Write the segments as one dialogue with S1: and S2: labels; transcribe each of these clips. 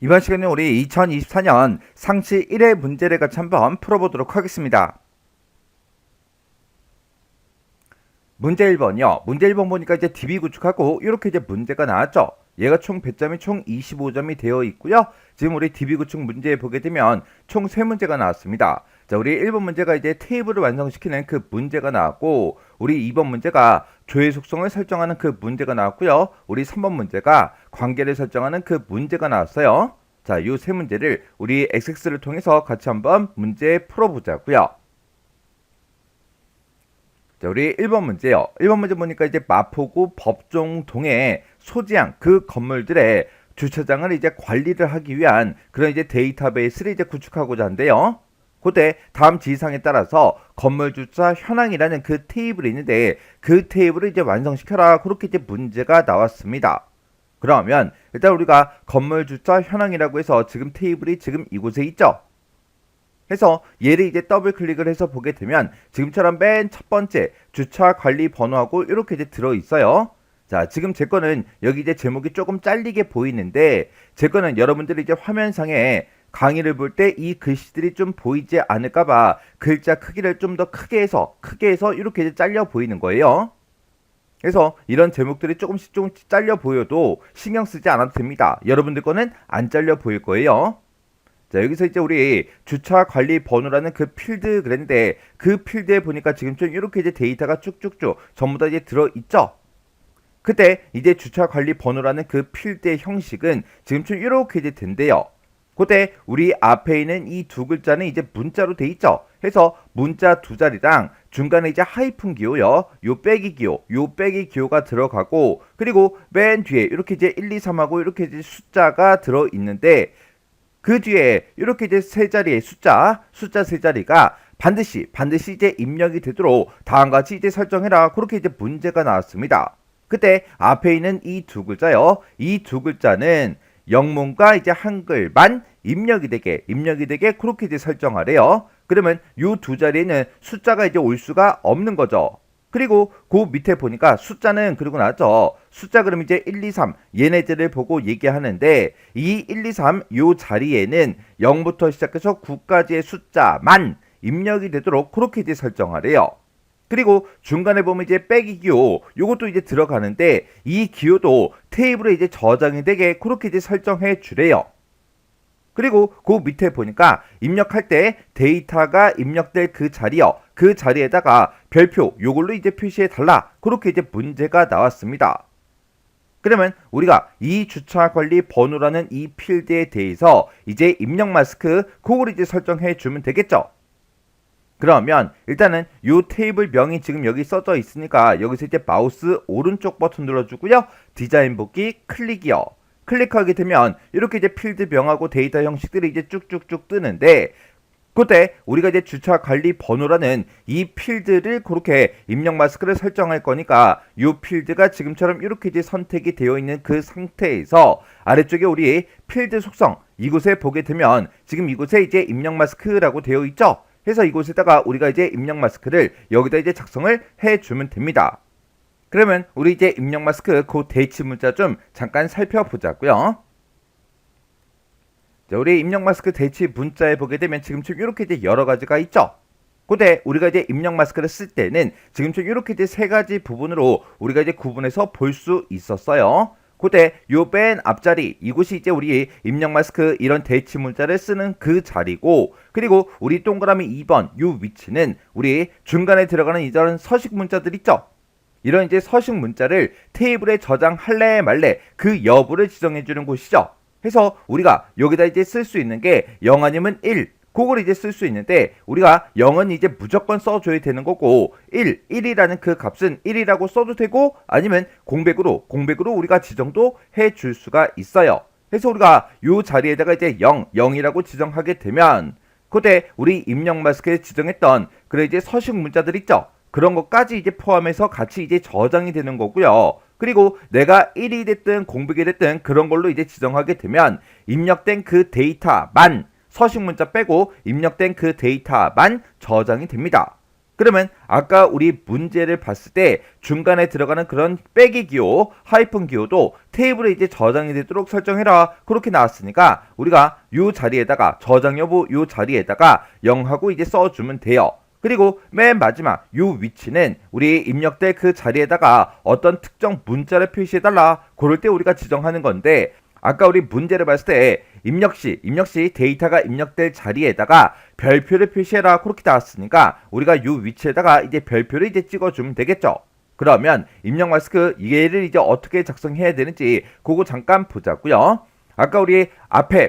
S1: 이번 시간에 우리 2024년 상시 1회 문제를 같이 한번 풀어보도록 하겠습니다. 문제 1번이요. 문제 1번 보니까 이제 DB 구축하고 이렇게 이제 문제가 나왔죠. 얘가 총 배점이 총 25점이 되어 있고요. 지금 우리 DB 구축 문제 보게 되면 총 3문제가 나왔습니다. 자, 우리 1번 문제가 이제 테이블을 완성시키는 그 문제가 나왔고, 우리 2번 문제가 조회 속성을 설정하는 그 문제가 나왔고요. 우리 3번 문제가 관계를 설정하는 그 문제가 나왔어요. 자, 요 세 문제를 우리 XX를 통해서 같이 한번 문제 풀어보자고요. 자, 우리 1번 문제요. 1번 문제 보니까 이제 마포구 법종동의 소지양 그 건물들의 주차장을 이제 관리를 하기 위한 그런 이제 데이터베이스를 이제 구축하고자 한대요. 그때 다음 지시사항에 따라서 건물 주차 현황이라는 그 테이블이 있는데 그 테이블을 이제 완성시켜라. 그렇게 이제 문제가 나왔습니다. 그러면 일단 우리가 건물 주차 현황이라고 해서 지금 테이블이 지금 이곳에 있죠. 해서 얘를 이제 더블 클릭을 해서 보게 되면 지금처럼 맨 첫 번째 주차 관리 번호하고 이렇게 이제 들어 있어요. 자, 지금 제 거는 여기 이제 제목이 조금 잘리게 보이는데 제 거는 여러분들이 이제 화면상에 강의를 볼 때 이 글씨들이 좀 보이지 않을까봐 글자 크기를 좀 더 크게 해서 이렇게 이제 잘려 보이는 거예요. 그래서 이런 제목들이 조금씩 잘려 보여도 신경 쓰지 않아도 됩니다. 여러분들 거는 안 잘려 보일 거예요. 자, 여기서 이제 우리 주차 관리 번호라는 그 필드 그랬는데 그 필드에 보니까 지금 좀 이렇게 이제 데이터가 쭉쭉쭉 전부 다 이제 들어 있죠. 그때 이제 주차 관리 번호라는 그 필드의 형식은 지금 좀 이렇게 이제 된대요. 그때 우리 앞에 있는 이 두 글자는 이제 문자로 돼 있죠. 해서 문자 두 자리랑 중간에 이제 하이픈 기호요. 요 빼기 기호가 들어가고, 그리고 맨 뒤에 이렇게 이제 1, 2, 3하고 이렇게 이제 숫자가 들어 있는데 그 뒤에 이렇게 이제 세 자리의 숫자 세 자리가 반드시 이제 입력이 되도록 다음과 같이 이제 설정해라. 그렇게 이제 문제가 나왔습니다. 그때 앞에 있는 이 두 글자요. 이 두 글자는 영문과 이제 한글만 입력이 되게 그렇게 이제 설정하래요. 그러면 이 두 자리에는 숫자가 이제 올 수가 없는 거죠. 그리고 그 밑에 보니까 숫자는 그리고 나죠. 숫자 그럼 이제 1, 2, 3 얘네들을 보고 얘기하는데 이 1, 2, 3 요 자리에는 0부터 시작해서 9까지의 숫자만 입력이 되도록 그렇게 이제 설정하래요. 그리고 중간에 보면 이제 빼기 기호 요것도 이제 들어가는데 이 기호도 테이블에 이제 저장이 되게 그렇게 이제 설정해 주래요. 그리고 그 밑에 보니까 입력할 때 데이터가 입력될 그 자리요. 그 자리에다가 별표 요걸로 이제 표시해 달라. 그렇게 이제 문제가 나왔습니다. 그러면 우리가 이 주차 관리 번호라는 이 필드에 대해서 이제 입력 마스크 그걸 이제 설정해 주면 되겠죠. 그러면 일단은 요 테이블 명이 지금 여기 써져 있으니까 여기서 이제 마우스 오른쪽 버튼 눌러주고요. 디자인 복귀 클릭이요. 클릭하게 되면 이렇게 이제 필드명하고 데이터 형식들이 이제 쭉쭉쭉 뜨는데 그때 우리가 이제 주차 관리 번호라는 이 필드를 그렇게 입력 마스크를 설정할 거니까 이 필드가 지금처럼 이렇게 이제 선택이 되어 있는 그 상태에서 아래쪽에 우리 필드 속성 이곳에 보게 되면 지금 이곳에 이제 입력 마스크라고 되어 있죠. 그래서 이곳에다가 우리가 이제 입력 마스크를 여기다 이제 작성을 해주면 됩니다. 그러면 우리 이제 입력 마스크 그 대치 문자 좀 잠깐 살펴보자고요. 자, 우리 입력 마스크 대치 문자에 보게 되면 지금처럼 이렇게 이제 여러 가지가 있죠. 그때 우리가 이제 입력 마스크를 쓸 때는 지금처럼 이렇게 이제 세 가지 부분으로 우리가 이제 구분해서 볼 수 있었어요. 그때 요 맨 앞자리 이곳이 이제 우리 입력 마스크 이런 대치 문자를 쓰는 그 자리고, 그리고 우리 동그라미 2번 요 위치는 우리 중간에 들어가는 이런 서식 문자들 있죠. 이런 이제 서식 문자를 테이블에 저장할래 말래 그 여부를 지정해 주는 곳이죠. 해서 우리가 여기다 이제 쓸 수 있는 게 0 아니면 1 그걸 이제 쓸 수 있는데 우리가 0은 이제 무조건 써줘야 되는 거고 1이라는 그 값은 1이라고 써도 되고 아니면 공백으로 우리가 지정도 해줄 수가 있어요. 그래서 우리가 요 자리에다가 이제 0이라고 지정하게 되면 그때 우리 입력 마스크에 지정했던 그래 이제 서식 문자들 있죠. 그런 것까지 이제 포함해서 같이 이제 저장이 되는 거고요. 그리고 내가 1이 됐든 공백이 됐든 그런 걸로 이제 지정하게 되면 입력된 그 데이터만 서식 문자 빼고 입력된 그 데이터만 저장이 됩니다. 그러면 아까 우리 문제를 봤을 때 중간에 들어가는 그런 빼기 기호, 하이픈 기호도 테이블에 이제 저장이 되도록 설정해라. 그렇게 나왔으니까 우리가 요 자리에다가 저장 여부 요 자리에다가 0하고 이제 써주면 돼요. 그리고 맨 마지막 요 위치는 우리 입력될 그 자리에다가 어떤 특정 문자를 표시해달라. 그럴 때 우리가 지정하는 건데 아까 우리 문제를 봤을 때 입력 시 데이터가 입력될 자리에다가 별표를 표시해라 그렇게 나왔으니까 우리가 요 위치에다가 이제 별표를 이제 찍어주면 되겠죠. 그러면 입력 마스크 얘를 이제 어떻게 작성해야 되는지 그거 잠깐 보자고요. 아까 우리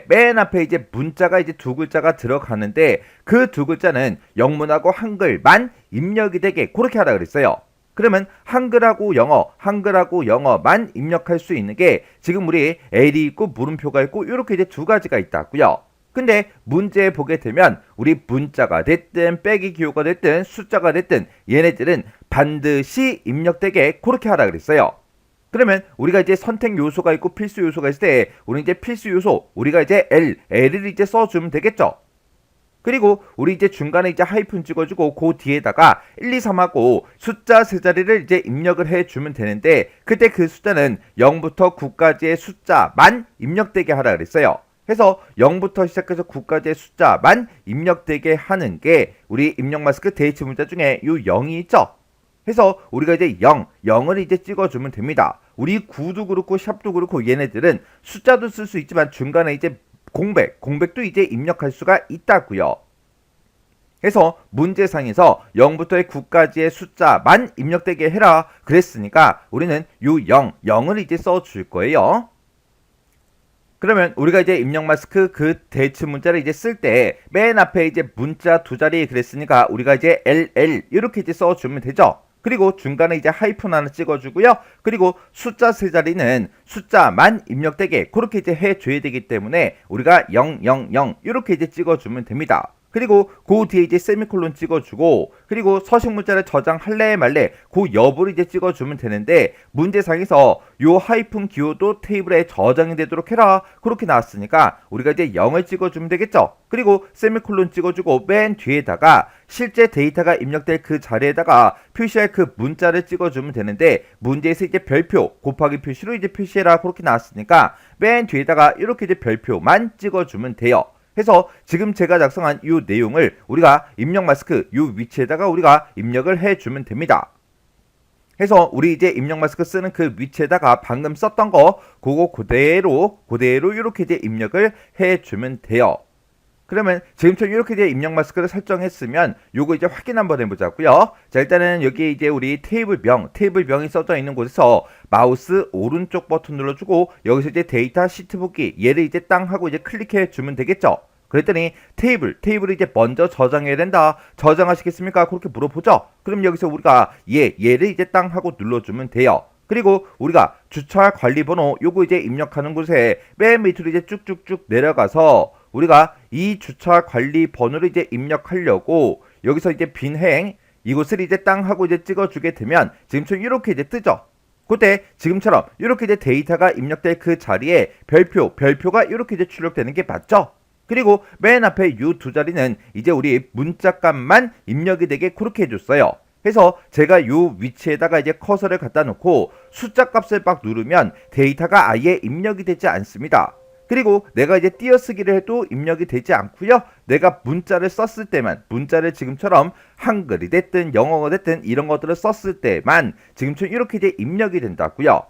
S1: 맨 앞에 이제 문자가 이제 두 글자가 들어가는데 그 두 글자는 영문하고 한글만 입력이 되게 그렇게 하라 그랬어요. 그러면 한글하고 영어만 입력할 수 있는 게 지금 우리 L이 있고 물음표가 있고 이렇게 이제 두 가지가 있다고요. 근데 문제 보게 되면 우리 문자가 됐든 빼기 기호가 됐든 숫자가 됐든 얘네들은 반드시 입력되게 그렇게 하라 그랬어요. 그러면 우리가 이제 선택 요소가 있고 필수 요소가 있을 때 우리 이제 필수 요소 우리가 이제 L을 이제 써주면 되겠죠. 그리고 우리 이제 중간에 이제 하이픈 찍어주고 그 뒤에다가 1, 2, 3하고 숫자 세 자리를 이제 입력을 해주면 되는데 그때 그 숫자는 0부터 9까지의 숫자만 입력되게 하라 그랬어요. 해서 0부터 시작해서 9까지의 숫자만 입력되게 하는 게 우리 입력 마스크 대입 문자 중에 요 0이 있죠. 해서 우리가 이제 0을 이제 찍어주면 됩니다. 우리 9도 그렇고 샵도 그렇고 얘네들은 숫자도 쓸 수 있지만 중간에 이제 공백도 이제 입력할 수가 있다고요. 그래서 문제상에서 0부터 9까지의 숫자만 입력되게 해라 그랬으니까 우리는 요 0을 이제 써줄 거예요. 그러면 우리가 이제 입력 마스크 그 대체 문자를 이제 쓸 때 맨 앞에 이제 문자 두 자리 그랬으니까 우리가 이제 LL 이렇게 이제 써주면 되죠. 그리고 중간에 이제 하이픈 하나 찍어주고요. 그리고 숫자 세 자리는 숫자만 입력되게 그렇게 이제 해줘야 되기 때문에 우리가 000 이렇게 이제 찍어주면 됩니다. 그리고 그 뒤에 이제 세미콜론 찍어주고 그리고 서식 문자를 저장할래 말래 그 여부를 이제 찍어주면 되는데 문제상에서 요 하이픈 기호도 테이블에 저장이 되도록 해라 그렇게 나왔으니까 우리가 이제 0을 찍어주면 되겠죠. 그리고 세미콜론 찍어주고 맨 뒤에다가 실제 데이터가 입력될 그 자리에다가 표시할 그 문자를 찍어주면 되는데 문제에서 이제 별표 곱하기 표시로 이제 표시해라 그렇게 나왔으니까 맨 뒤에다가 이렇게 이제 별표만 찍어주면 돼요. 해서 지금 제가 작성한 이 내용을 우리가 입력 마스크 이 위치에다가 우리가 입력을 해주면 됩니다. 해서 우리 이제 입력 마스크 쓰는 그 위치에다가 방금 썼던 거 그거 그대로 이렇게 이제 입력을 해주면 돼요. 그러면 지금처럼 이렇게 이제 입력 마스크를 설정했으면 요거 이제 확인 한번 해보자고요. 자 일단은 여기 이제 우리 테이블명이 써져 있는 곳에서 마우스 오른쪽 버튼 눌러주고 여기서 이제 데이터 시트 보기 얘를 이제 땅 하고 이제 클릭해 주면 되겠죠. 그랬더니 테이블을 이제 먼저 저장해야 된다. 저장하시겠습니까? 그렇게 물어보죠. 그럼 여기서 우리가 얘를 이제 땅 하고 눌러주면 돼요. 그리고 우리가 주차 관리 번호 요거 이제 입력하는 곳에 맨 밑으로 이제 쭉쭉쭉 내려가서 우리가 이 주차 관리 번호를 이제 입력하려고 여기서 이제 빈행 이곳을 이제 땅 하고 이제 찍어주게 되면 지금처럼 이렇게 이제 뜨죠. 그때 지금처럼 이렇게 이제 데이터가 입력될 그 자리에 별표가 이렇게 이제 출력되는 게 맞죠? 그리고 맨 앞에 이 두 자리는 이제 우리 문자값만 입력이 되게 그렇게 해줬어요. 해서 제가 요 위치에다가 이제 커서를 갖다 놓고 숫자 값을 막 누르면 데이터가 아예 입력이 되지 않습니다. 그리고 내가 이제 띄어쓰기를 해도 입력이 되지 않고요. 내가 문자를 썼을 때만 문자를 지금처럼 한글이 됐든 영어가 됐든 이런 것들을 썼을 때만 지금처럼 이렇게 이제 입력이 된다고요.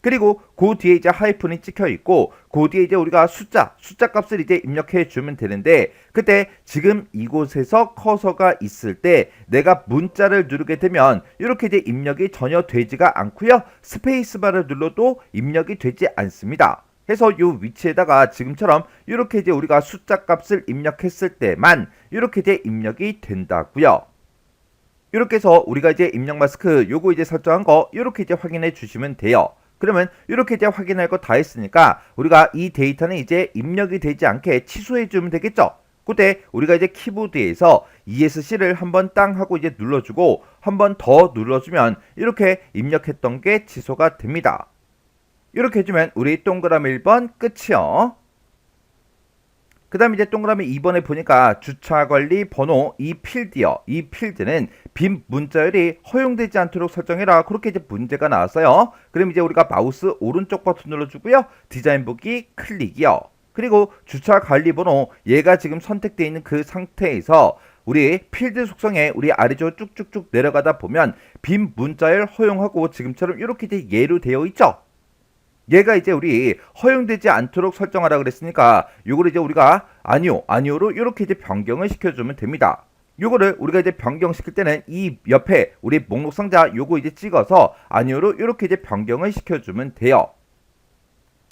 S1: 그리고 그 뒤에 이제 하이픈이 찍혀 있고 그 뒤에 이제 우리가 숫자 값을 이제 입력해 주면 되는데 그때 지금 이곳에서 커서가 있을 때 내가 문자를 누르게 되면 이렇게 이제 입력이 전혀 되지가 않고요. 스페이스바를 눌러도 입력이 되지 않습니다. 해서 이 위치에다가 지금처럼 이렇게 이제 우리가 숫자 값을 입력했을 때만 이렇게 이제 입력이 된다고요. 이렇게 해서 우리가 이제 입력 마스크 요거 이제 설정한 거 이렇게 이제 확인해 주시면 돼요. 그러면 이렇게 이제 확인할 거 다 했으니까 우리가 이 데이터는 이제 입력이 되지 않게 취소해 주면 되겠죠. 그때 우리가 이제 키보드에서 ESC를 한번 땅 하고 이제 눌러주고 한번 더 눌러주면 이렇게 입력했던 게 취소가 됩니다. 이렇게 해주면 우리 동그라미 1번 끝이요. 그 다음에 이제 동그라미 2번에 보니까 주차관리 번호 이 필드요. 이 필드는 빈 문자열이 허용되지 않도록 설정해라. 그렇게 이제 문제가 나왔어요. 그럼 이제 우리가 마우스 오른쪽 버튼 눌러주고요. 디자인 보기 클릭이요. 그리고 주차관리 번호 얘가 지금 선택되어 있는 그 상태에서 우리 필드 속성에 우리 아래쪽으로 쭉쭉쭉 내려가다 보면 빈 문자열 허용하고 지금처럼 이렇게 이제 예로 되어 있죠. 얘가 이제 우리 허용되지 않도록 설정하라 그랬으니까 요거를 이제 우리가 아니오로 이렇게 이제 변경을 시켜주면 됩니다. 요거를 우리가 이제 변경시킬 때는 이 옆에 우리 목록 상자 요거 이제 찍어서 아니오로 이렇게 이제 변경을 시켜주면 돼요.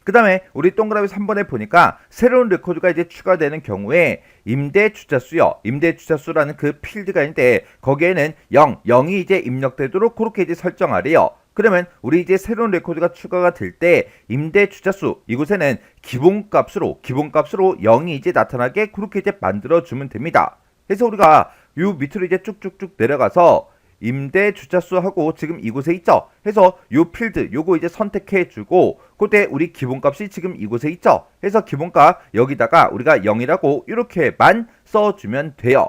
S1: 그 다음에 우리 동그라미 3번에 보니까 새로운 레코드가 이제 추가되는 경우에 임대 주차수요. 임대 주차수라는 그 필드가 있는데 거기에는 0이 이제 입력되도록 그렇게 이제 설정하래요. 그러면 우리 이제 새로운 레코드가 추가가 될 때 임대 주차수 이곳에는 기본값으로 0이 이제 나타나게 그렇게 이제 만들어주면 됩니다. 그래서 우리가 요 밑으로 이제 쭉쭉쭉 내려가서 임대 주차수 하고 지금 이곳에 있죠. 해서 요 필드 요거 이제 선택해 주고 그때 우리 기본값이 지금 이곳에 있죠. 해서 기본값 여기다가 우리가 0이라고 이렇게만 써주면 돼요.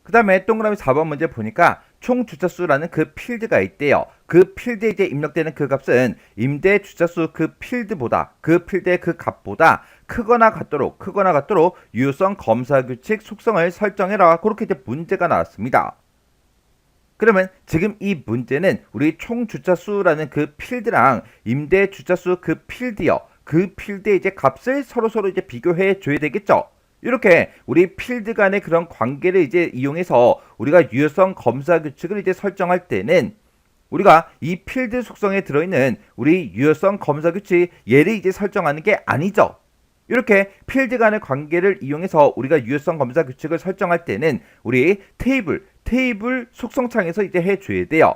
S1: 그 다음에 동그라미 4번 문제 보니까 총 주차수라는 그 필드가 있대요. 그 필드에 이제 입력되는 그 값은 임대 주차수 그 필드보다 그 필드의 그 값보다 크거나 같도록 유효성 검사 규칙 속성을 설정해라. 그렇게 이제 문제가 나왔습니다. 그러면 지금 이 문제는 우리 총 주차수라는 그 필드랑 임대 주차수 그 필드요. 그 필드의 이제 값을 서로 이제 비교해 줘야 되겠죠. 이렇게 우리 필드 간의 그런 관계를 이제 이용해서 우리가 유효성 검사 규칙을 이제 설정할 때는 우리가 이 필드 속성에 들어있는 우리 유효성 검사 규칙 얘를 이제 설정하는 게 아니죠. 이렇게 필드 간의 관계를 이용해서 우리가 유효성 검사 규칙을 설정할 때는 우리 테이블 속성창에서 이제 해줘야 돼요.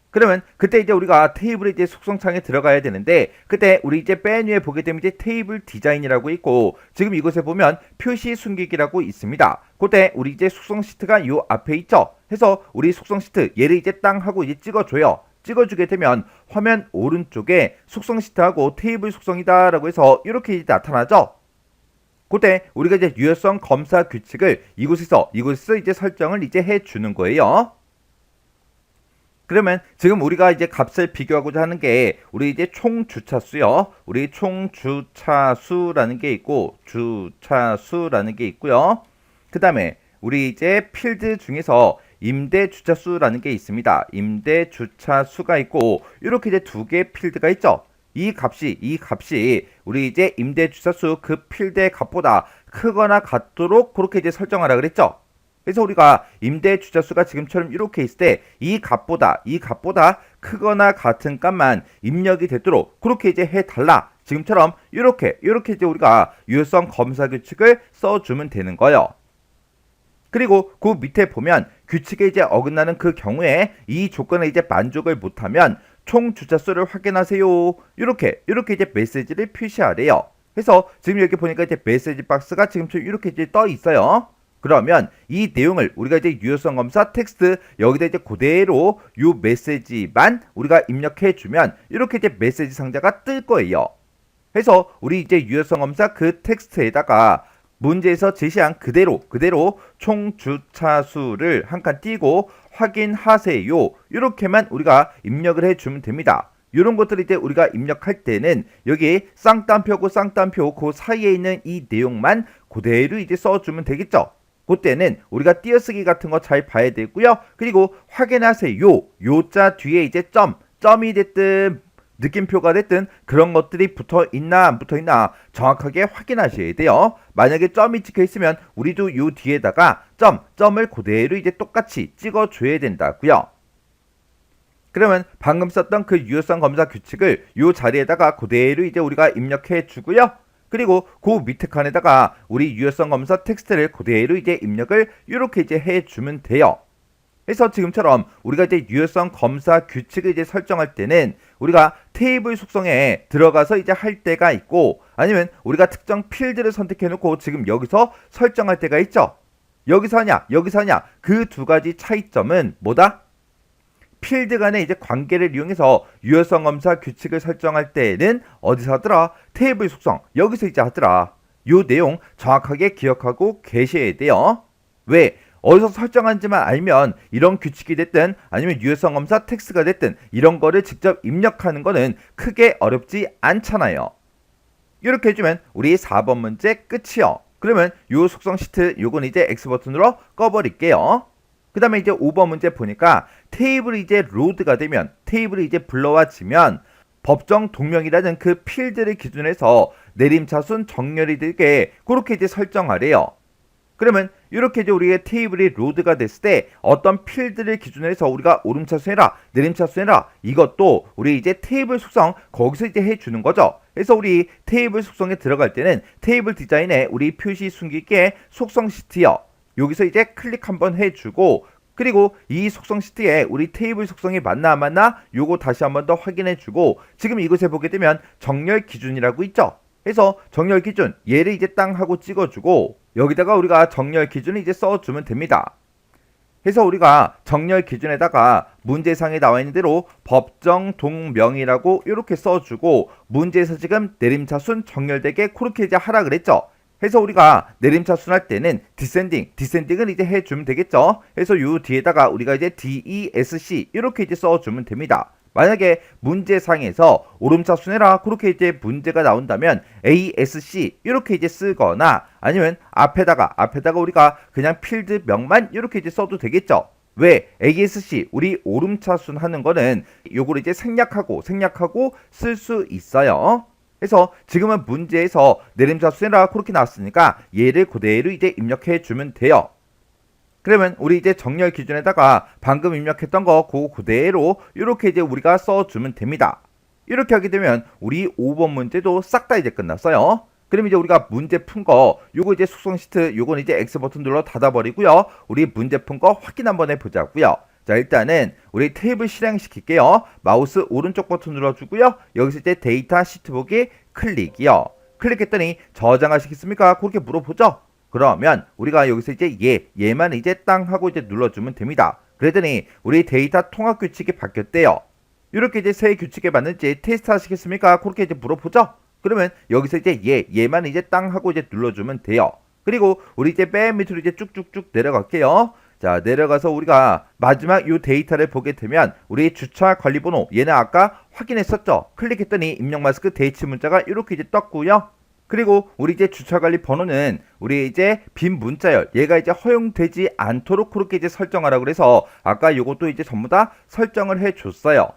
S1: 그러면 그때 이제 우리가 테이블에 이제 속성창에 들어가야 되는데 그때 우리 이제 맨 위에 보게 되면 이제 테이블 디자인이라고 있고 지금 이곳에 보면 표시 숨기기라고 있습니다. 그때 우리 이제 속성 시트가 요 앞에 있죠. 해서 우리 속성 시트 얘를 이제 땅 하고 이제 찍어줘요. 찍어주게 되면 화면 오른쪽에 속성 시트하고 테이블 속성이다라고 해서 이렇게 이제 나타나죠. 그때 우리가 이제 유효성 검사 규칙을 이곳에서 이제 설정을 이제 해주는 거예요. 그러면 지금 우리가 이제 값을 비교하고자 하는 게 우리 이제 총 주차수요. 우리 총 주차수라는 게 있고 주차수라는 게 있고요. 그 다음에 우리 이제 필드 중에서 임대 주차수라는 게 있습니다. 임대 주차수가 있고 이렇게 이제 두 개의 필드가 있죠. 이 값이 우리 이제 임대 주차수 그 필드의 값보다 크거나 같도록 그렇게 이제 설정하라 그랬죠. 그래서 우리가 임대 주차수가 지금처럼 이렇게 있을 때 이 값보다 크거나 같은 값만 입력이 되도록 그렇게 이제 해달라. 지금처럼 이렇게 이제 우리가 유효성 검사 규칙을 써주면 되는 거예요. 그리고 그 밑에 보면 규칙에 이제 어긋나는 그 경우에 이 조건에 이제 만족을 못하면 총 주차수를 확인하세요. 이렇게 이제 메시지를 표시하래요. 그래서 지금 여기 보니까 이제 메시지 박스가 지금처럼 이렇게 이제 떠 있어요. 그러면 이 내용을 우리가 이제 유효성 검사 텍스트 여기다 이제 그대로 요 메시지만 우리가 입력해 주면 이렇게 이제 메시지 상자가 뜰 거예요. 그래서 우리 이제 유효성 검사 그 텍스트에다가 문제에서 제시한 그대로 총 주차수를 한 칸 띄고 확인하세요. 이렇게만 우리가 입력을 해 주면 됩니다. 이런 것들을 이제 우리가 입력할 때는 여기 쌍따옴표고 쌍따옴표 그 사이에 있는 이 내용만 그대로 이제 써주면 되겠죠. 그때는 우리가 띄어쓰기 같은 거 잘 봐야 되고요. 그리고 확인하세요. 요자 뒤에 이제 점이 됐든 느낌표가 됐든 그런 것들이 붙어 있나 안 붙어 있나 정확하게 확인하셔야 돼요. 만약에 점이 찍혀 있으면 우리도 요 뒤에다가 점을 그대로 이제 똑같이 찍어줘야 된다고요. 그러면 방금 썼던 그 유효성 검사 규칙을 요 자리에다가 그대로 이제 우리가 입력해 주고요. 그리고 그 밑에 칸에다가 우리 유효성 검사 텍스트를 그대로 이제 입력을 이렇게 이제 해주면 돼요. 그래서 지금처럼 우리가 이제 유효성 검사 규칙을 이제 설정할 때는 우리가 테이블 속성에 들어가서 이제 할 때가 있고 아니면 우리가 특정 필드를 선택해 놓고 지금 여기서 설정할 때가 있죠. 여기서 하냐 그 두 가지 차이점은 뭐다? 필드 간의 이제 관계를 이용해서 유효성 검사 규칙을 설정할 때는 어디서 하더라? 테이블 속성 여기서 이제 하더라. 요 내용 정확하게 기억하고 계셔야 돼요. 왜? 어디서 설정한지만 알면 이런 규칙이 됐든 아니면 유효성 검사 텍스트가 됐든 이런 거를 직접 입력하는 거는 크게 어렵지 않잖아요. 이렇게 해주면 우리 4번 문제 끝이요. 그러면 요 속성 시트 요건 이제 X 버튼으로 꺼버릴게요. 그 다음에 이제 5번 문제 보니까 테이블이 이제 로드가 되면, 테이블이 이제 불러와지면 법정 동명이라는 그 필드를 기준해서 내림차순 정렬이 되게 그렇게 이제 설정하래요. 그러면 이렇게 이제 우리의 테이블이 로드가 됐을 때 어떤 필드를 기준해서 우리가 오름차순해라, 내림차순해라, 이것도 우리 이제 테이블 속성 거기서 이제 해주는 거죠. 그래서 우리 테이블 속성에 들어갈 때는 테이블 디자인에 우리 표시 숨기기에 속성 시트요. 여기서 이제 클릭 한번 해주고, 그리고 이 속성 시트에 우리 테이블 속성이 맞나 안 맞나 요거 다시 한번 더 확인해주고, 지금 이곳에 보게 되면 정렬 기준이라고 있죠. 그래서 정렬 기준 얘를 이제 땅 하고 찍어주고 여기다가 우리가 정렬 기준을 이제 써주면 됩니다. 그래서 우리가 정렬 기준에다가 문제상에 나와 있는 대로 법정 동명이라고 이렇게 써주고, 문제에서 지금 내림차순 정렬되게 그렇게 이제 하라 그랬죠. 그래서 우리가 내림차순 할 때는 디센딩을 이제 해주면 되겠죠. 그래서 요 뒤에다가 우리가 이제 DESC 이렇게 이제 써주면 됩니다. 만약에 문제상에서 오름차순해라 그렇게 이제 문제가 나온다면 ASC 이렇게 이제 쓰거나, 아니면 앞에다가 우리가 그냥 필드명만 이렇게 이제 써도 되겠죠. 왜? ASC 우리 오름차순 하는 거는 요걸 이제 생략하고 쓸 수 있어요. 그래서 지금은 문제에서 내림차순해라 그렇게 나왔으니까 얘를 그대로 이제 입력해 주면 돼요. 그러면 우리 이제 정렬 기준에다가 방금 입력했던 거 그대로 이렇게 이제 우리가 써주면 됩니다. 이렇게 하게 되면 우리 5번 문제도 싹 다 이제 끝났어요. 그럼 이제 우리가 문제 푼 거 요거 이제 속성 시트 요건 이제 X 버튼 눌러 닫아버리고요. 우리 문제 푼 거 확인 한번 해보자고요. 자, 일단은 우리 테이블 실행시킬게요. 마우스 오른쪽 버튼 눌러주고요. 여기서 이제 데이터 시트 보기 클릭이요. 클릭했더니 저장하시겠습니까? 그렇게 물어보죠. 그러면 우리가 여기서 이제 얘만 이제 땅 하고 이제 눌러주면 됩니다. 그랬더니 우리 데이터 통합 규칙이 바뀌었대요. 이렇게 이제 새 규칙에 맞는지 테스트 하시겠습니까? 그렇게 이제 물어보죠. 그러면 여기서 이제 얘만 이제 땅 하고 이제 눌러주면 돼요. 그리고 우리 이제 맨 밑으로 이제 쭉쭉쭉 내려갈게요. 자, 내려가서 우리가 마지막 이 데이터를 보게 되면 우리 주차 관리 번호 얘는 아까 확인했었죠. 클릭했더니 입력 마스크 대치 문자가 이렇게 이제 떴고요. 그리고 우리 이제 주차 관리 번호는 우리 이제 빈 문자열 얘가 이제 허용되지 않도록 그렇게 이제 설정하라고 그래서 아까 요것도 이제 전부 다 설정을 해 줬어요.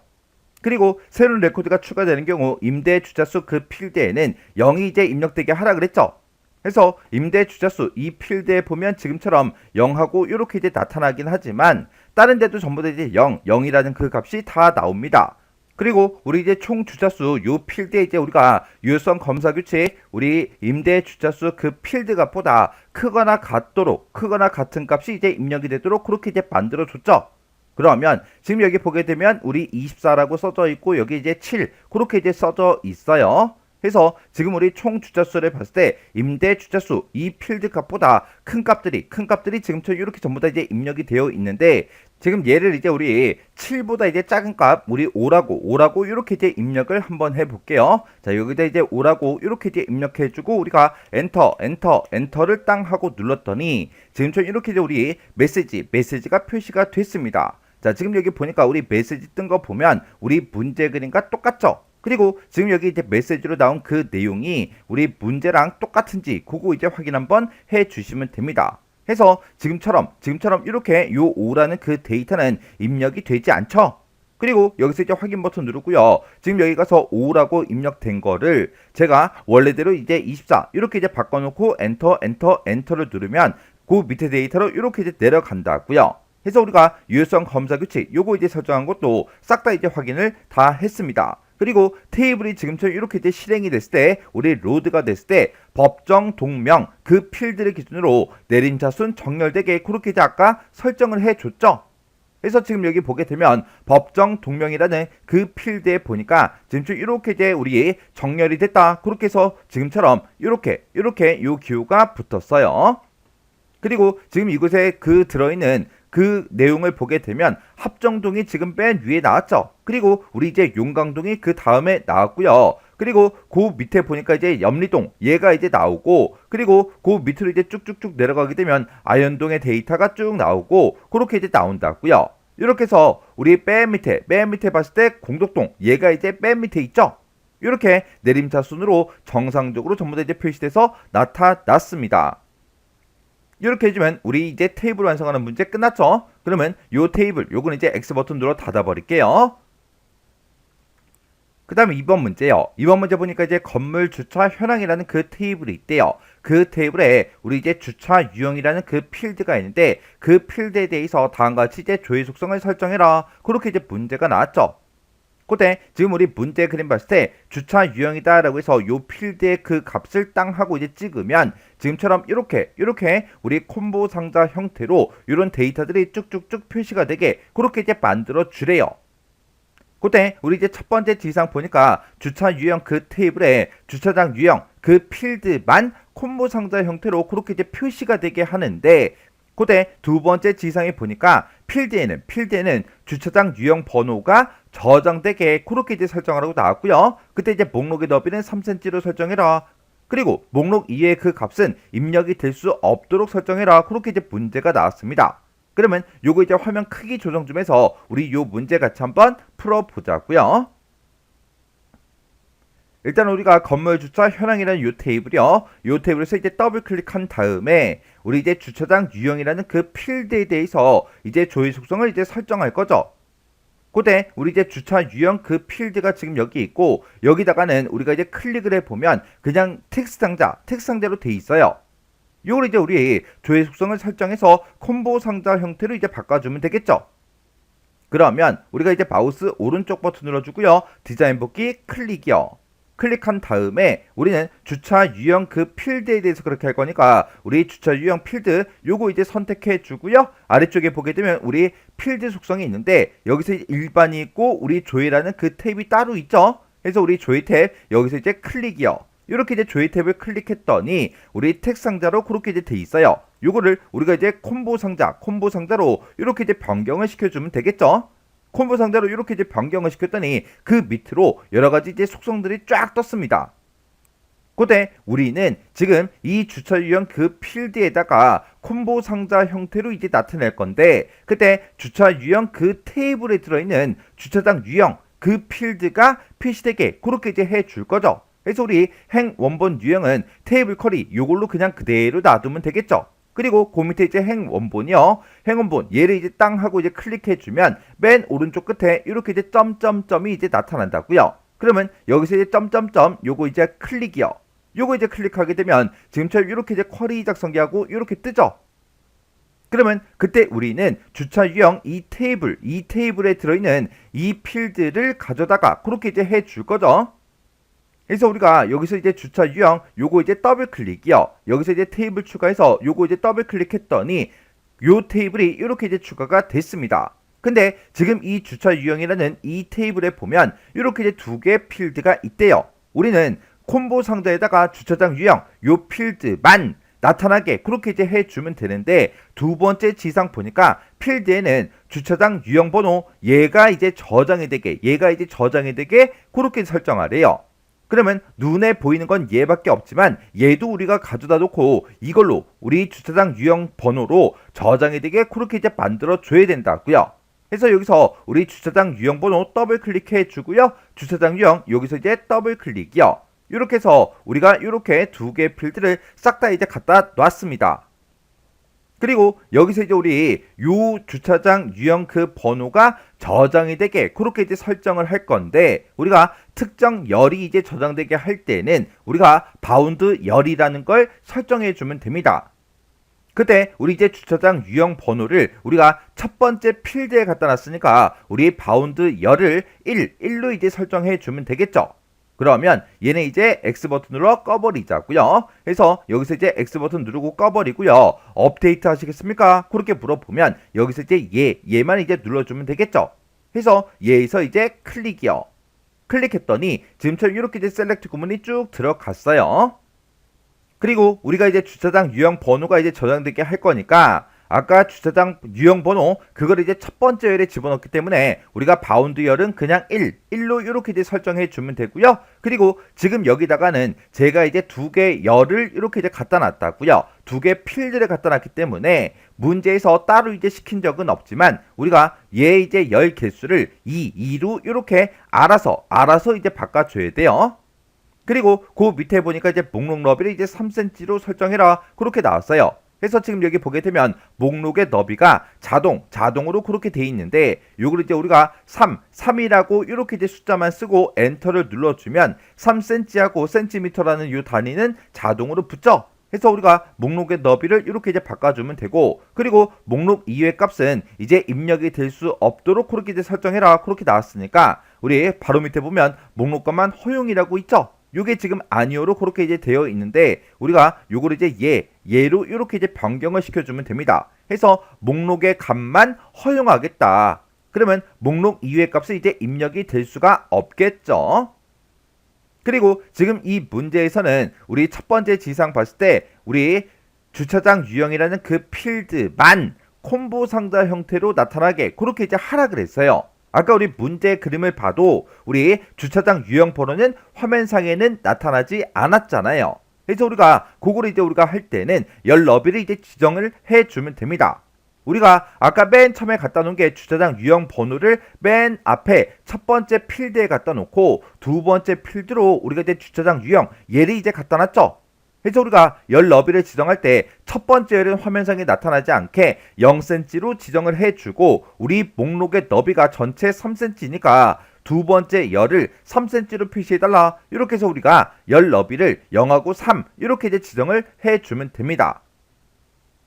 S1: 그리고 새로운 레코드가 추가되는 경우 임대 주차수 그 필드에는 0이 이제 입력되게 하라 그랬죠. 그래서 임대 주차수 이 필드에 보면 지금처럼 0하고 이렇게 이제 나타나긴 하지만 다른 데도 전부 다 이제 0이라는 그 값이 다 나옵니다. 그리고 우리 이제 총 주차수 요 필드에 이제 우리가 유효성 검사 규칙 우리 임대 주차수 그 필드 값보다 크거나 같은 값이 이제 입력이 되도록 그렇게 이제 만들어 줬죠. 그러면 지금 여기 보게 되면 우리 24라고 써져 있고 여기 이제 7 그렇게 이제 써져 있어요. 그래서 지금 우리 총 주차수를 봤을 때 임대 주차수 이 필드 값보다 큰 값들이 지금처럼 이렇게 전부 다 이제 입력이 되어 있는데, 지금 얘를 이제 우리 7보다 이제 작은 값 우리 5라고 이렇게 이제 입력을 한번 해볼게요. 자, 여기다 이제 5라고 이렇게 이제 입력해주고 우리가 엔터를 땅 하고 눌렀더니 지금처럼 이렇게 이제 우리 메시지가 표시가 됐습니다. 자, 지금 여기 보니까 우리 메시지 뜬 거 보면 우리 문제 그림과 똑같죠? 그리고 지금 여기 이제 메시지로 나온 그 내용이 우리 문제랑 똑같은지 그거 이제 확인 한번 해 주시면 됩니다. 해서 지금처럼 이렇게 요 5라는 그 데이터는 입력이 되지 않죠? 그리고 여기서 이제 확인 버튼 누르고요. 지금 여기 가서 5라고 입력된 거를 제가 원래대로 이제 24 이렇게 이제 바꿔놓고 엔터를 누르면 그 밑에 데이터로 이렇게 이제 내려간다고요. 해서 우리가 유효성 검사 규칙 요거 이제 설정한 것도 싹 다 이제 확인을 다 했습니다. 그리고 테이블이 지금처럼 이렇게 이제 실행이 됐을 때 우리 로드가 됐을 때 법정 동명 그 필드를 기준으로 내림차순 정렬되게 그렇게 이제 아까 설정을 해줬죠. 그래서 지금 여기 보게 되면 법정 동명이라는 그 필드에 보니까 지금 이렇게 이제 우리 정렬이 됐다 그렇게 해서 지금처럼 이렇게 요 기호가 붙었어요. 그리고 지금 이곳에 그 들어있는 그 내용을 보게 되면 합정동이 지금 맨 위에 나왔죠. 그리고 우리 이제 용강동이 그 다음에 나왔고요. 그리고 그 밑에 보니까 이제 염리동 얘가 이제 나오고, 그리고 그 밑으로 이제 쭉쭉쭉 내려가게 되면 아현동의 데이터가 쭉 나오고 그렇게 이제 나온다고요. 이렇게 해서 우리 맨 밑에 봤을 때 공덕동 얘가 이제 맨 밑에 있죠. 이렇게 내림차순으로 정상적으로 전부 다 이제 표시돼서 나타났습니다. 이렇게 해주면 우리 이제 테이블 완성하는 문제 끝났죠? 그러면 요 테이블 요거는 이제 X 버튼 눌러 닫아 버릴게요. 그 다음에 2번 문제요. 2번 문제 보니까 이제 건물 주차 현황이라는 그 테이블이 있대요. 그 테이블에 우리 이제 주차 유형이라는 그 필드가 있는데, 그 필드에 대해서 다음과 같이 이제 조회 속성을 설정해라. 그렇게 이제 문제가 나왔죠. 그때 지금 우리 문제 그림 봤을 때 주차 유형이다 라고 해서 요 필드의 그 값을 땅 하고 이제 찍으면 지금처럼 이렇게 우리 콤보 상자 형태로 이런 데이터들이 쭉쭉쭉 표시가 되게 그렇게 이제 만들어 주래요. 그때 우리 이제 첫 번째 지상 보니까 주차 유형 그 테이블에 주차장 유형 그 필드만 콤보 상자 형태로 그렇게 이제 표시가 되게 하는데, 그때 두 번째 지상에 보니까 필드에는 주차장 유형 번호가 저장되게 그렇게 이제 설정하라고 나왔고요. 그때 이제 목록의 너비는 3cm로 설정해라. 그리고 목록 이외의 그 값은 입력이 될 수 없도록 설정해라. 그렇게 이제 문제가 나왔습니다. 그러면 요거 이제 화면 크기 조정 좀 해서 우리 요 문제 같이 한번 풀어보자고요. 일단 우리가 건물 주차 현황이라는 요 테이블이요. 요 테이블에서 이제 더블 클릭한 다음에 우리 이제 주차장 유형이라는 그 필드에 대해서 이제 조회 속성을 이제 설정할 거죠. 그때 우리 이제 주차 유형 그 필드가 지금 여기 있고, 여기다가는 우리가 이제 클릭을 해보면 그냥 텍스트 상자로 돼 있어요. 요걸 이제 우리 조회 속성을 설정해서 콤보 상자 형태로 이제 바꿔주면 되겠죠. 그러면 우리가 이제 마우스 오른쪽 버튼 눌러주고요. 디자인 복귀 클릭이요. 클릭한 다음에 우리는 주차 유형 그 필드에 대해서 그렇게 할 거니까 우리 주차 유형 필드 요거 이제 선택해 주고요. 아래쪽에 보게 되면 우리 필드 속성이 있는데 여기서 일반이 있고 우리 조회라는 그 탭이 따로 있죠. 그래서 우리 조회 탭 여기서 이제 클릭이요. 이렇게 이제 조회 탭을 클릭했더니 우리 텍스트 상자로 그렇게 이제 돼 있어요. 요거를 우리가 이제 콤보 상자로 이렇게 이제 변경을 시켜주면 되겠죠. 콤보 상자로 이렇게 이제 변경을 시켰더니 그 밑으로 여러 가지 이제 속성들이 쫙 떴습니다. 그때 우리는 지금 이 주차 유형 그 필드에다가 콤보 상자 형태로 이제 나타낼 건데, 그때 주차 유형 그 테이블에 들어있는 주차장 유형 그 필드가 표시되게 그렇게 이제 해줄 거죠. 그래서 우리 행 원본 유형은 테이블 커리 요걸로 그냥 그대로 놔두면 되겠죠. 그리고 그 밑에 이제 행 원본이요. 행 원본 얘를 이제 땅 하고 이제 클릭해 주면 맨 오른쪽 끝에 이렇게 이제 점점점이 이제 나타난다고요. 그러면 여기서 이제 점점점 요거 이제 클릭이요. 요거 이제 클릭하게 되면 지금처럼 이렇게 이제 쿼리 작성기하고 이렇게 뜨죠. 그러면 그때 우리는 주차 유형 이 테이블에 들어있는 이 필드를 가져다가 그렇게 이제 해줄 거죠. 그래서 우리가 여기서 이제 주차 유형 요거 이제 더블 클릭이요. 여기서 이제 테이블 추가해서 요거 이제 더블 클릭했더니 요 테이블이 이렇게 이제 추가가 됐습니다. 근데 지금 이 주차 유형이라는 이 테이블에 보면 이렇게 이제 두 개의 필드가 있대요. 우리는 콤보 상자에다가 주차장 유형 요 필드만 나타나게 그렇게 이제 해주면 되는데, 두 번째 지상 보니까 필드에는 주차장 유형 번호 얘가 이제 저장이 되게 그렇게 설정하래요. 그러면 눈에 보이는 건 얘밖에 없지만 얘도 우리가 가져다 놓고 이걸로 우리 주차장 유형 번호로 저장이 되게 그렇게 이제 만들어 줘야 된다고요. 그래서 여기서 우리 주차장 유형 번호 더블 클릭해 주고요. 주차장 유형 여기서 이제 더블 클릭이요. 이렇게 해서 우리가 이렇게 두 개의 필드를 싹 다 이제 갖다 놨습니다. 그리고 여기서 이제 우리 요 주차장 유형 그 번호가 저장이 되게 그렇게 이제 설정을 할 건데, 우리가 특정 열이 이제 저장되게 할 때는 우리가 바운드 열이라는 걸 설정해 주면 됩니다. 그때 우리 이제 주차장 유형 번호를 우리가 첫 번째 필드에 갖다 놨으니까 우리 바운드 열을 1로 이제 설정해 주면 되겠죠. 그러면 얘는 이제 X 버튼으로 꺼버리자고요. 그래서 여기서 이제 X 버튼 누르고 꺼버리고요. 업데이트 하시겠습니까? 그렇게 물어보면 여기서 이제 얘만 이제 눌러주면 되겠죠. 그래서 얘에서 이제 클릭이요. 클릭했더니 지금처럼 이렇게 이제 셀렉트 구문이 쭉 들어갔어요. 그리고 우리가 이제 주차장 유형 번호가 이제 저장되게 할 거니까 아까 주차장 유형 번호 그걸 이제 첫 번째 열에 집어넣기 때문에 우리가 바운드 열은 그냥 1로 이렇게 이제 설정해 주면 되고요. 그리고 지금 여기다가는 제가 이제 두 개 열을 이렇게 이제 갖다 놨다고요. 두 개 필드를 갖다 놨기 때문에 문제에서 따로 이제 시킨 적은 없지만 우리가 얘 이제 열 개수를 2로 이렇게 알아서 이제 바꿔줘야 돼요. 그리고 그 밑에 보니까 이제 목록 너비를 이제 3cm로 설정해라 그렇게 나왔어요. 그래서 지금 여기 보게 되면 목록의 너비가 자동으로 그렇게 돼 있는데 요걸 이제 우리가 3이라고 이렇게 이제 숫자만 쓰고 엔터를 눌러주면 3cm하고 cm라는 요 단위는 자동으로 붙죠. 그래서 우리가 목록의 너비를 이렇게 이제 바꿔주면 되고 그리고 목록 이외의 값은 이제 입력이 될 수 없도록 그렇게 이제 설정해라 그렇게 나왔으니까 우리 바로 밑에 보면 목록값만 허용이라고 있죠. 요게 지금 아니오로 그렇게 이제 되어 있는데 우리가 요걸 이제 얘로 이렇게 이제 변경을 시켜주면 됩니다. 해서 목록의 값만 허용하겠다. 그러면 목록 이외의 값은 이제 입력이 될 수가 없겠죠. 그리고 지금 이 문제에서는 우리 첫 번째 지상 봤을 때 우리 주차장 유형이라는 그 필드만 콤보 상자 형태로 나타나게 그렇게 이제 하라 그랬어요. 아까 우리 문제 그림을 봐도 우리 주차장 유형 번호는 화면상에는 나타나지 않았잖아요. 그래서 우리가 그거를 이제 우리가 할 때는 열 너비를 이제 지정을 해주면 됩니다. 우리가 아까 맨 처음에 갖다 놓은 게 주차장 유형 번호를 맨 앞에 첫 번째 필드에 갖다 놓고 두 번째 필드로 우리가 이제 주차장 유형 얘를 이제 갖다 놨죠. 그래서 우리가 열 너비를 지정할 때 첫 번째 열은 화면상에 나타나지 않게 0cm로 지정을 해주고 우리 목록의 너비가 전체 3cm니까 두 번째 열을 3cm로 표시해달라 이렇게 해서 우리가 열 너비를 0하고 3 이렇게 이제 지정을 해주면 됩니다.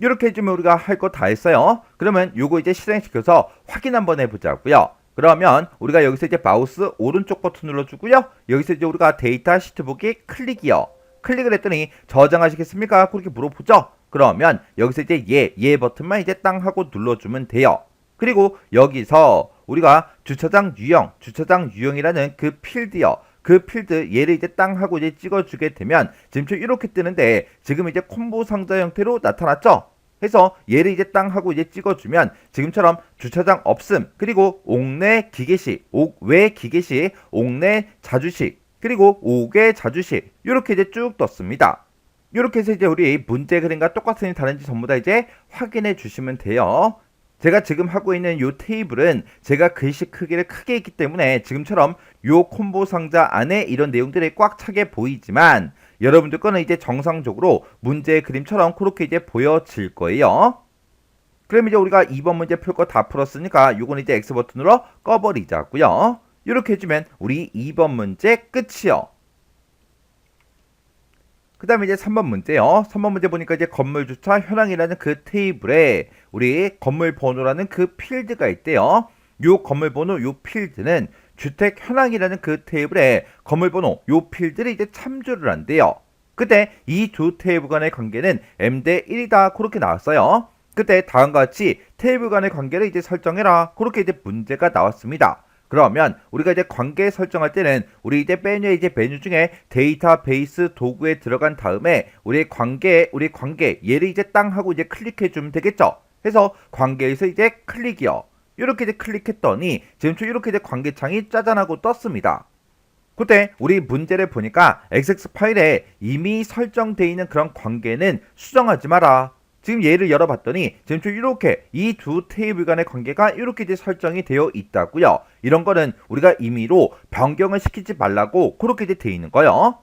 S1: 이렇게 해주면 우리가 할 거 다 했어요. 그러면 요거 이제 실행시켜서 확인 한번 해보자고요. 그러면 우리가 여기서 이제 마우스 오른쪽 버튼 눌러주고요. 여기서 이제 우리가 데이터 시트 보기 클릭이요. 클릭을 했더니 저장하시겠습니까? 그렇게 물어보죠. 그러면 여기서 이제 얘 버튼만 이제 땅 하고 눌러주면 돼요. 그리고 여기서 우리가 주차장 유형이라는 그 필드요. 그 필드 얘를 이제 땅 하고 이제 찍어주게 되면 지금 이렇게 뜨는데 지금 이제 콤보 상자 형태로 나타났죠. 해서 얘를 이제 땅 하고 이제 찍어주면 지금처럼 주차장 없음 그리고 옥내 기계식, 옥외 기계식, 옥내 자주식 그리고 옥외 자주식 이렇게 이제 쭉 떴습니다. 이렇게 해서 이제 우리 문제 그림과 똑같은지 다른지 전부 다 이제 확인해 주시면 돼요. 제가 지금 하고 있는 요 테이블은 제가 글씨 크기를 크게 했기 때문에 지금처럼 요 콤보 상자 안에 이런 내용들이 꽉 차게 보이지만 여러분들 거는 이제 정상적으로 문제 그림처럼 그렇게 이제 보여질 거예요. 그럼 이제 우리가 2번 문제 풀 거 다 풀었으니까 요건 이제 X 버튼으로 꺼버리자고요. 이렇게 해주면 우리 2번 문제 끝이요. 그 다음에 이제 3번 문제요. 3번 문제 보니까 이제 건물 주차 현황이라는 그 테이블에 우리 건물 번호라는 그 필드가 있대요. 요 건물 번호 요 필드는 주택 현황이라는 그 테이블에 건물 번호 요 필드를 이제 참조를 한대요. 그때 이 두 테이블 간의 관계는 m 대 1이다 그렇게 나왔어요. 그때 다음과 같이 테이블 간의 관계를 이제 설정해라 그렇게 이제 문제가 나왔습니다. 그러면 우리가 이제 관계 설정할 때는 우리 이제 메뉴 중에 데이터베이스 도구에 들어간 다음에 우리 관계 얘를 이제 땅 하고 이제 클릭해 주면 되겠죠. 그래서 관계에서 이제 클릭이요. 이렇게 이제 클릭했더니 지금 이렇게 이제 관계창이 짜잔하고 떴습니다. 그때 우리 문제를 보니까 XX 파일에 이미 설정되어 있는 그런 관계는 수정하지 마라. 지금 얘를 열어봤더니 지금 이렇게 이 두 테이블 간의 관계가 이렇게 이제 설정이 되어 있다고요. 이런 거는 우리가 임의로 변경을 시키지 말라고 그렇게 이제 되어 있는 거예요.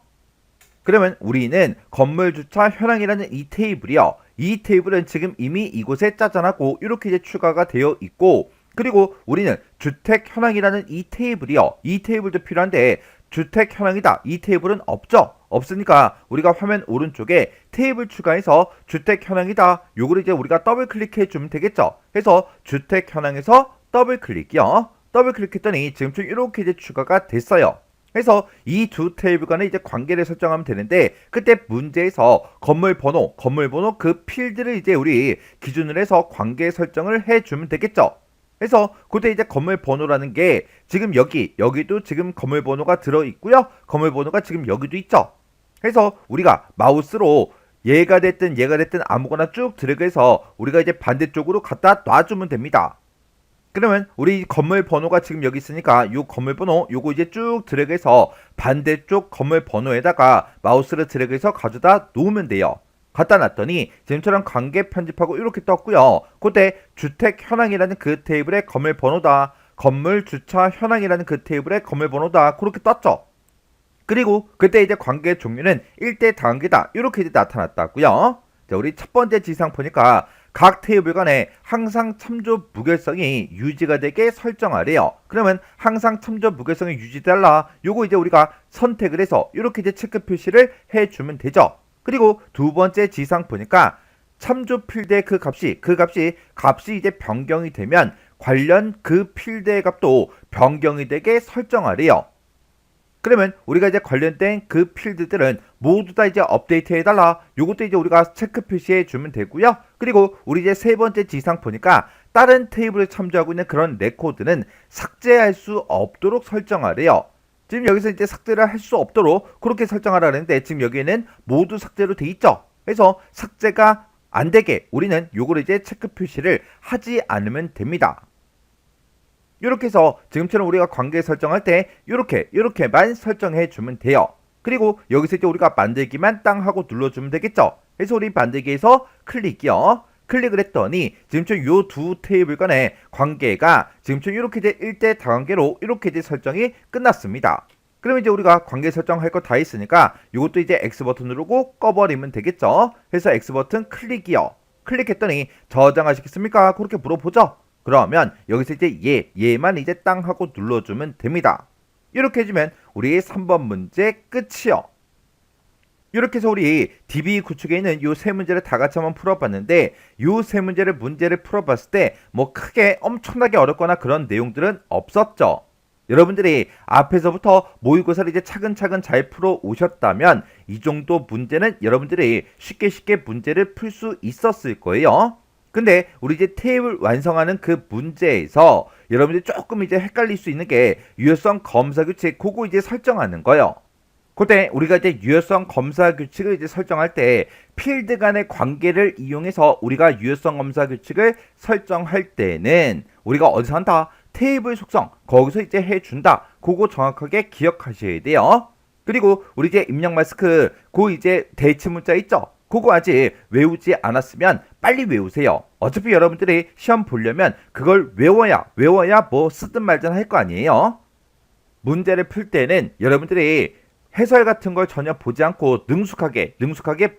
S1: 그러면 우리는 건물 주차 현황이라는 이 테이블이요. 이 테이블은 지금 이미 이곳에 짜잔하고 이렇게 이제 추가가 되어 있고 그리고 우리는 주택 현황이라는 이 테이블이요. 이 테이블도 필요한데 주택 현황이다. 이 테이블은 없죠. 없으니까 우리가 화면 오른쪽에 테이블 추가해서 주택 현황이다. 요거를 이제 우리가 더블 클릭해 주면 되겠죠. 해서 주택 현황에서 더블 클릭이요. 더블 클릭했더니 지금 이렇게 이제 추가가 됐어요. 그래서 이 두 테이블 간의 이제 관계를 설정하면 되는데 그때 문제에서 건물 번호 그 필드를 이제 우리 기준으로 해서 관계 설정을 해 주면 되겠죠. 그래서 그때 이제 건물 번호라는 게 지금 여기도 지금 건물 번호가 들어 있고요. 건물 번호가 지금 여기도 있죠. 그래서 우리가 마우스로 얘가 됐든 아무거나 쭉 드래그해서 우리가 이제 반대쪽으로 갖다 놔주면 됩니다. 그러면 우리 건물 번호가 지금 여기 있으니까 요 건물 번호 요거 이제 쭉 드래그해서 반대쪽 건물 번호에다가 마우스를 드래그해서 가져다 놓으면 돼요. 갖다 놨더니 지금처럼 관계 편집하고 이렇게 떴고요. 그때 주택 현황이라는 그 테이블의 건물 번호다. 건물 주차 현황이라는 그 테이블의 건물 번호다. 그렇게 떴죠. 그리고 그때 이제 관계 종류는 1대 다관계다. 이렇게 이제 나타났다고요. 자, 우리 첫 번째 지상 보니까 각 테이블 간에 항상 참조 무결성이 유지가 되게 설정하래요. 그러면 항상 참조 무결성이 유지달라. 요거 이제 우리가 선택을 해서 이렇게 이제 체크 표시를 해주면 되죠. 그리고 두 번째 지상 보니까 참조 필드의 그 값이 이제 변경이 되면 관련 그 필드의 값도 변경이 되게 설정하래요. 그러면 우리가 이제 관련된 그 필드들은 모두 다 이제 업데이트 해달라. 요것도 이제 우리가 체크 표시해 주면 되고요. 그리고 우리 이제 세 번째 지상 보니까 다른 테이블에 참조하고 있는 그런 레코드는 삭제할 수 없도록 설정하래요. 지금 여기서 이제 삭제를 할 수 없도록 그렇게 설정하라는데 지금 여기에는 모두 삭제로 돼 있죠. 그래서 삭제가 안 되게 우리는 요거를 이제 체크 표시를 하지 않으면 됩니다. 이렇게 해서 지금처럼 우리가 관계 설정할 때 이렇게만 설정해 주면 돼요. 그리고 여기서 이제 우리가 만들기만 땅 하고 눌러주면 되겠죠. 그래서 우리 만들기에서 클릭이요. 클릭을 했더니 지금처럼 요 두 테이블 간의 관계가 지금처럼 이렇게 이제 1대 다관계로 이렇게 이제 설정이 끝났습니다. 그러면 이제 우리가 관계 설정할 거 다 있으니까 이것도 이제 X 버튼 누르고 꺼버리면 되겠죠. 그래서 X 버튼 클릭이요. 클릭했더니 저장하시겠습니까? 그렇게 물어보죠. 그러면 여기서 이제 얘만 이제 땅 하고 눌러주면 됩니다. 이렇게 해주면 우리 3번 문제 끝이요. 이렇게 해서 우리 DB 구축에 있는 요 세 문제를 다 같이 한번 풀어봤는데 요 세 문제를 풀어봤을 때 뭐 크게 엄청나게 어렵거나 그런 내용들은 없었죠. 여러분들이 앞에서부터 모의고사를 이제 차근차근 잘 풀어 오셨다면 이 정도 문제는 여러분들이 쉽게 문제를 풀 수 있었을 거예요. 근데 우리 이제 테이블 완성하는 그 문제에서 여러분들이 조금 이제 헷갈릴 수 있는 게 유효성 검사 규칙 그거 이제 설정하는 거예요. 그때 우리가 이제 유효성 검사 규칙을 이제 설정할 때 필드 간의 관계를 이용해서 우리가 유효성 검사 규칙을 설정할 때는 우리가 어디서 한다? 테이블 속성 거기서 이제 해준다. 그거 정확하게 기억하셔야 돼요. 그리고 우리 이제 입력 마스크 그 이제 대치 문자 있죠? 그거 아직 외우지 않았으면 빨리 외우세요. 어차피 여러분들이 시험 보려면 그걸 외워야 뭐 쓰든 말든 할 거 아니에요. 문제를 풀 때는 여러분들이 해설 같은 걸 전혀 보지 않고 능숙하게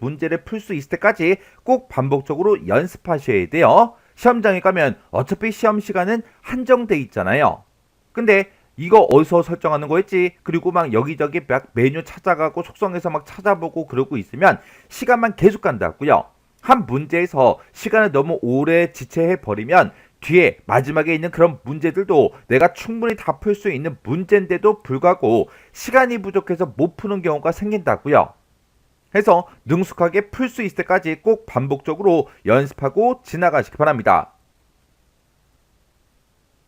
S1: 문제를 풀 수 있을 때까지 꼭 반복적으로 연습하셔야 돼요. 시험장에 가면 어차피 시험 시간은 한정돼 있잖아요. 근데 이거 어디서 설정하는 거였지? 그리고 막 여기저기 막 메뉴 찾아가고 속성에서 막 찾아보고 그러고 있으면 시간만 계속 간다고요. 한 문제에서 시간을 너무 오래 지체해 버리면 뒤에 마지막에 있는 그런 문제들도 내가 충분히 다 풀 수 있는 문제인데도 불구하고 시간이 부족해서 못 푸는 경우가 생긴다고요. 해서 능숙하게 풀 수 있을 때까지 꼭 반복적으로 연습하고 지나가시기 바랍니다.